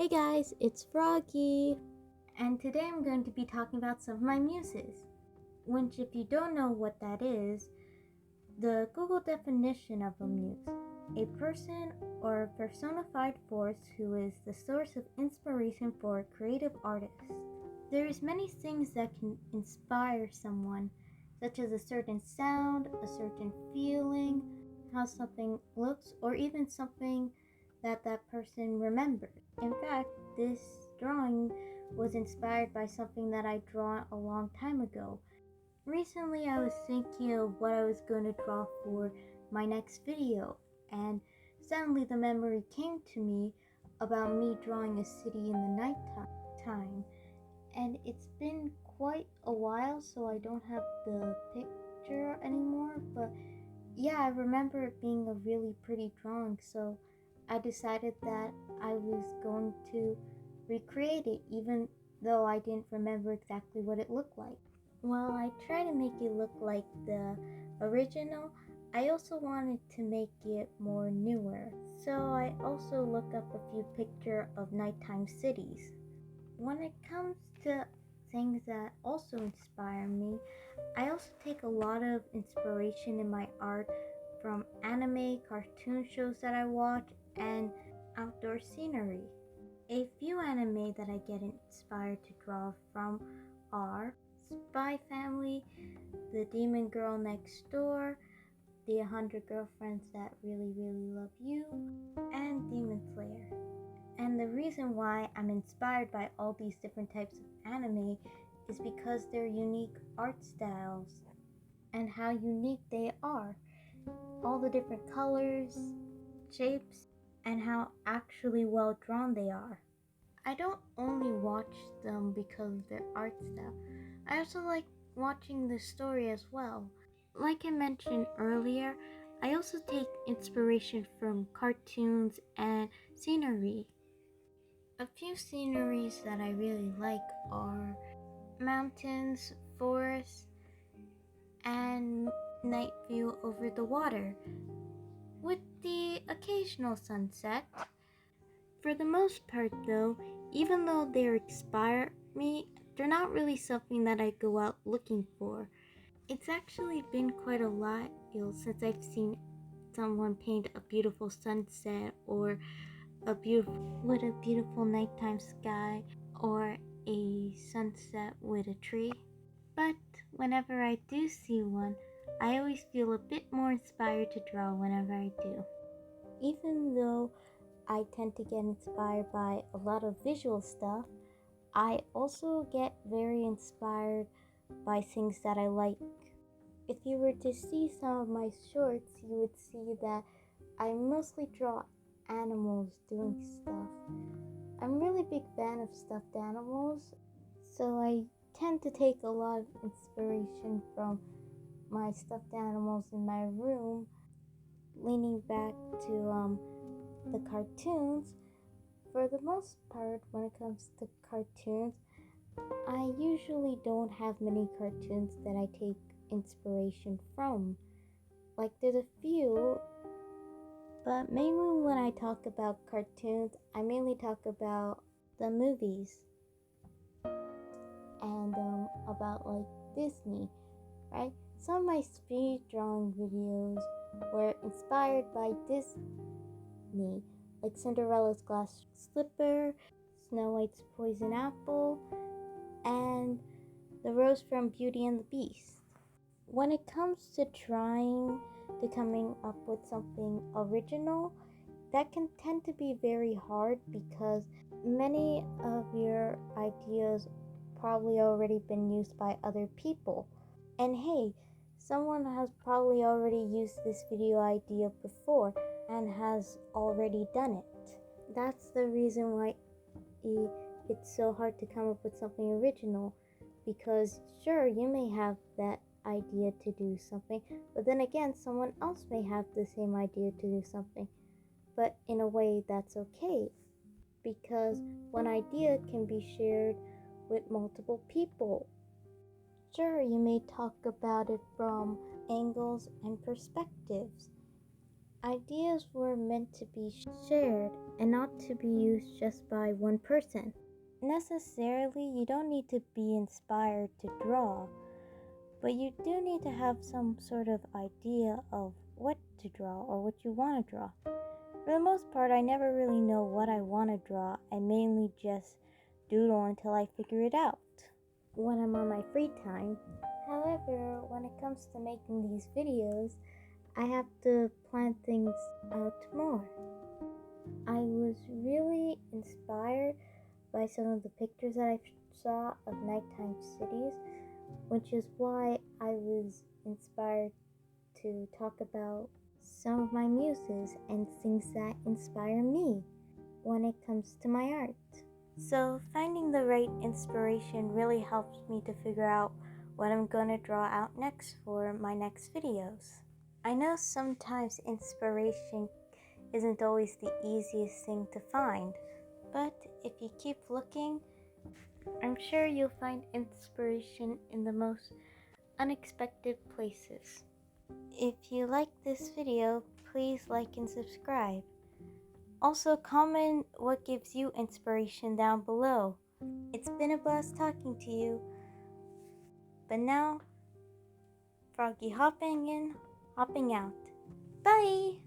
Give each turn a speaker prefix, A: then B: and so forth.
A: Hey guys, it's Froggy, and today I'm going to be talking about some of my muses. Which, if you don't know what that is, the Google definition of a muse: a person or personified force who is the source of inspiration for a creative artist. There's many things that can inspire someone, such as a certain sound, a certain feeling, how something looks, or even something that person remembers. In fact, this drawing was inspired by something that I drawn a long time ago. Recently, I was thinking of what I was going to draw for my next video, and suddenly the memory came to me about me drawing a city in the nighttime. And it's been quite a while, so I don't have the picture anymore, but yeah, I remember it being a really pretty drawing, so I decided that I was going to recreate it, even though I didn't remember exactly what it looked like. While I try to make it look like the original, I also wanted to make it more newer, so I also looked up a few pictures of nighttime cities. When it comes to things that also inspire me, I also take a lot of inspiration in my art from anime, cartoon shows that I watch, and outdoor scenery. A few anime that I get inspired to draw from are Spy Family, The Demon Girl Next Door, The 100 Girlfriends That Really Love You, and Demon Slayer. And the reason why I'm inspired by all these different types of anime is because they're unique art styles and how unique they are. All the different colors, shapes, and how actually well drawn they are. I don't only watch them because of their art style. I also like watching the story as well. Like I mentioned earlier, I also take inspiration from cartoons and scenery. A few sceneries that I really like are mountains, forests, and night view over the water, with the occasional sunset. For the most part though, even though they inspire me, they're not really something that I go out looking for. It's actually been quite a while since I've seen someone paint a beautiful sunset or a beautiful nighttime sky or a sunset with a tree. But whenever I do see one, I always feel a bit more inspired to draw whenever I do. Even though I tend to get inspired by a lot of visual stuff, I also get very inspired by things that I like. If you were to see some of my shorts, you would see that I mostly draw animals doing stuff. I'm a really big fan of stuffed animals, so I tend to take a lot of inspiration from my stuffed animals in my room, leaning back to the cartoons. For the most part, when it comes to cartoons, I usually don't have many cartoons that I take inspiration from. Like, there's a few, but mainly when I talk about cartoons, I mainly talk about the movies and about like Disney, right? Some of my speed drawing videos were inspired by Disney, like Cinderella's Glass Slipper, Snow White's Poison Apple, and the Rose from Beauty and the Beast. When it comes to coming up with something original, that can tend to be very hard because many of your ideas probably already been used by other people. And hey, someone has probably already used this video idea before and has already done it. That's the reason why it's so hard to come up with something original, because sure, you may have that idea to do something, but then again, someone else may have the same idea to do something, but in a way that's okay, because one idea can be shared with multiple people. Sure, you may talk about it from angles and perspectives, Ideas were meant to be shared and not to be used just by one person. Necessarily, you don't need to be inspired to draw, but you do need to have some sort of idea of what to draw or what you want to draw. For the most part, I never really know what I want to draw. I mainly just doodle until I figure it out when I'm on my free time. However, when it comes to making these videos, I have to plan things out more. I was really inspired by some of the pictures that I saw of nighttime cities, which is why I was inspired to talk about some of my muses and things that inspire me when it comes to my art. So finding the right inspiration really helps me to figure out what I'm going to draw out next for my next videos. I know sometimes inspiration isn't always the easiest thing to find, but if you keep looking, I'm sure you'll find inspiration in the most unexpected places. If you like this video, please like and subscribe. Also, comment what gives you inspiration down below. It's been a blast talking to you. But now, Froggy hopping in, hopping out. Bye!